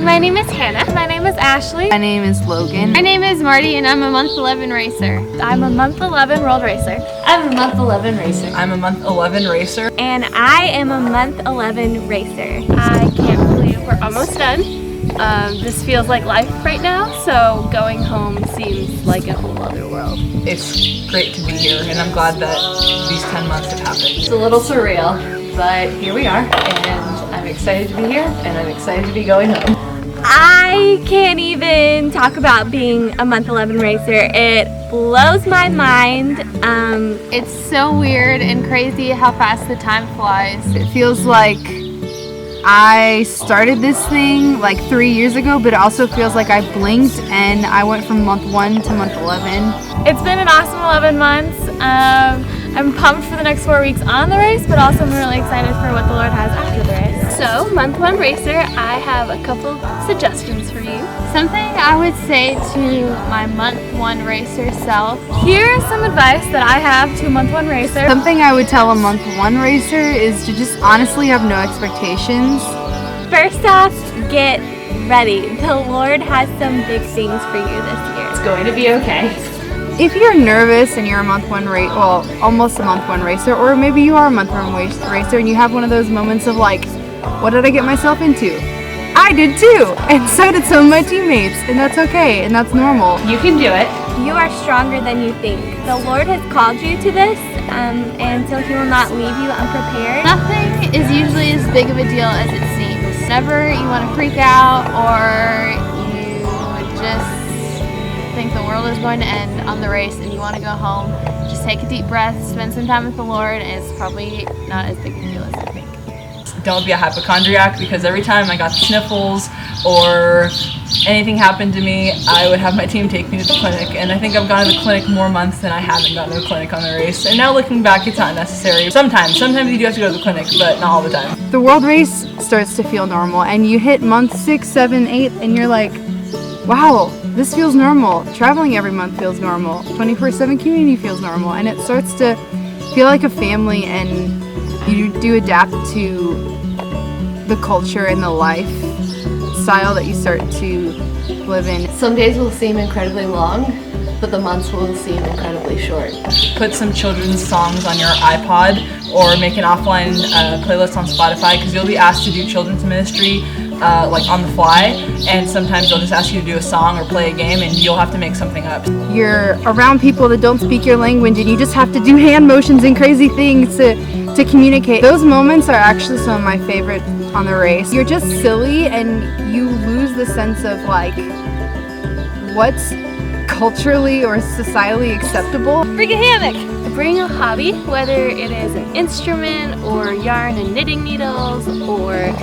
my name is Hannah. My name is Ashley. My name is Logan. My name is Marty, and I'm a month 11 racer. I'm a month 11 world racer. I'm a month 11 racer. I'm a month 11 racer. And I am a month 11 racer. I can't believe we're almost done. This feels like life right now, so going home seems like a whole other world. It's great to be here, and I'm glad that these 10 months have happened. It's a little surreal, but here we are, and I'm excited to be here, and I'm excited to be going home. I can't even talk about being a month 11 racer. It blows my mind. It's so weird and crazy how fast the time flies. It feels like I started this thing like 3 years ago, but it also feels like I blinked and I went from month 1 to month 11. It's been an awesome 11 months. I'm pumped for the next 4 weeks on the race, but also I'm really excited for what the Lord has after the race. So, month 1 racer, I have a couple suggestions for you. Something I would say to my month 1 racer self. Here's some advice that I have to a month 1 racer. Something I would tell a month 1 racer is to just honestly have no expectations. First off, get ready. The Lord has some big things for you this year. It's going to be okay. If you're nervous and you're a month 1 almost a month 1 racer, or maybe you are a month 1 racer and you have one of those moments of like, what did I get myself into? I did too, and so did some of my teammates, and that's okay, and that's normal. You can do it. You are stronger than you think. The Lord has called you to this, and so He will not leave you unprepared. Nothing is usually as big of a deal as it seems. Whenever you want to freak out or you just think the world is going to end on the race and you want to go home, just take a deep breath, spend some time with the Lord, and it's probably not as big a deal as you think. Don't be a hypochondriac, because every time I got the sniffles or anything happened to me, I would have my team take me to the clinic, and I think I've gone to the clinic more months than I haven't gone to the clinic on the race. And now looking back, it's not necessary. Sometimes you do have to go to the clinic, but not all the time. The world race starts to feel normal, and you hit month 6, 7, 8, and you're like, wow, this feels normal. Traveling every month feels normal. 24/7 community feels normal, and it starts to feel like a family, and you do adapt to the culture and the lifestyle that you start to live in. Some days will seem incredibly long, but the months will seem incredibly short. Put some children's songs on your iPod or make an offline playlist on Spotify, because you'll be asked to do children's ministry like on the fly, and sometimes they'll just ask you to do a song or play a game and you'll have to make something up. You're around people that don't speak your language and you just have to do hand motions and crazy things to communicate. Those moments are actually some of my favorite on the race. You're just silly and you lose the sense of like what's culturally or societally acceptable. Bring a hammock! Bring a hobby, whether it is an instrument or yarn and knitting needles or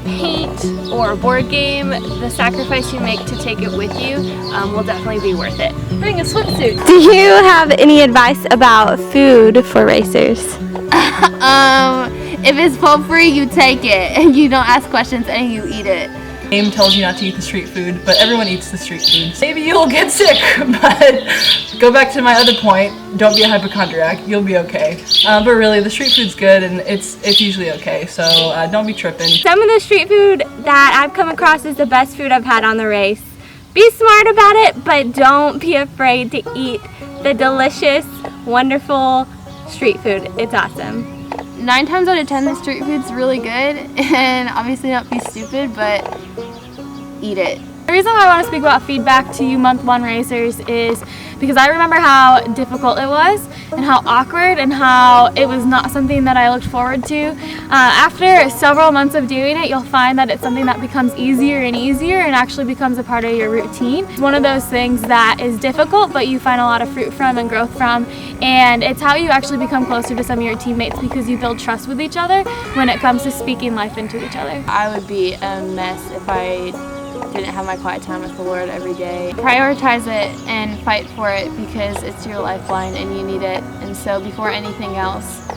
paint or a board game. The sacrifice you make to take it with you will definitely be worth it. Bring a swimsuit. Do you have any advice about food for racers? If it's for free, you take it and you don't ask questions and you eat it. Name tells you not to eat the street food, but everyone eats the street food. Maybe you'll get sick, but go back to my other point, don't be a hypochondriac, you'll be okay. But really, the street food's good and it's usually okay, so don't be tripping. Some of the street food that I've come across is the best food I've had on the race. Be smart about it, but don't be afraid to eat the delicious, wonderful street food. It's awesome. 9 times out of 10, the street food's really good, and obviously not be stupid, but eat it. The reason why I want to speak about feedback to you month 1 racers is because I remember how difficult it was and how awkward and how it was not something that I looked forward to. After several months of doing it, you'll find that it's something that becomes easier and easier and actually becomes a part of your routine. It's one of those things that is difficult, but you find a lot of fruit from and growth from, and it's how you actually become closer to some of your teammates because you build trust with each other when it comes to speaking life into each other. I would be a mess if I didn't have my quiet time with the Lord every day. Prioritize it and fight for it because it's your lifeline and you need it. And so before anything else,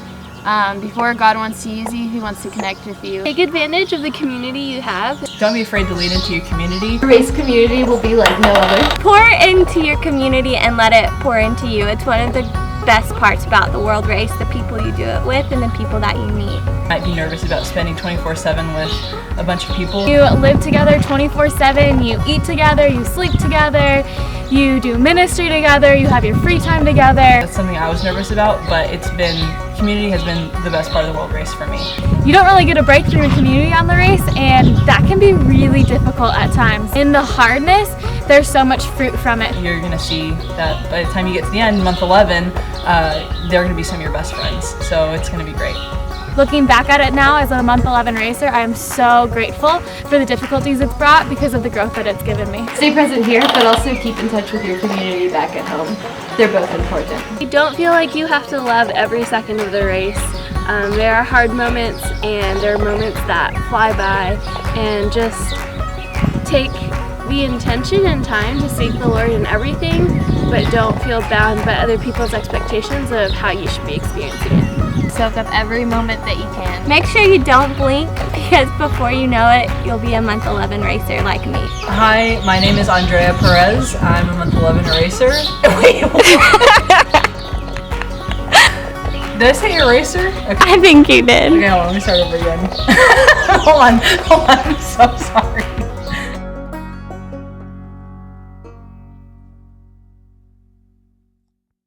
before God wants to use you, He wants to connect with you. Take advantage of the community you have. Don't be afraid to lean into your community. The race community will be like no other. Pour into your community and let it pour into you. It's one of the best parts about the World Race, the people you do it with and the people that you meet. Might be nervous about spending 24/7 with a bunch of people. You live together 24/7, you eat together, you sleep together, you do ministry together, you have your free time together. That's something I was nervous about, but community has been the best part of the World Race for me. You don't really get a break from your community on the race, and that can be really difficult at times. In the hardness, there's so much fruit from it. You're gonna see that by the time you get to the end, month 11, they're gonna be some of your best friends. So it's gonna be great. Looking back at it now as a month 11 racer, I am so grateful for the difficulties it's brought because of the growth that it's given me. Stay present here, but also keep in touch with your community back at home. They're both important. You don't feel like you have to love every second of the race. There are hard moments and there are moments that fly by, and just take the intention and time to seek the Lord in everything, but don't feel bound by other people's expectations of how you should be experiencing it. Soak up every moment that you can. Make sure you don't blink, because before you know it, you'll be a month 11 racer like me. Hi, my name is Andrea Perez. I'm a month 11 racer. Wait, did I say eraser? Okay. I think you did. Okay, hold on, let me start over again. hold on, I'm so sorry.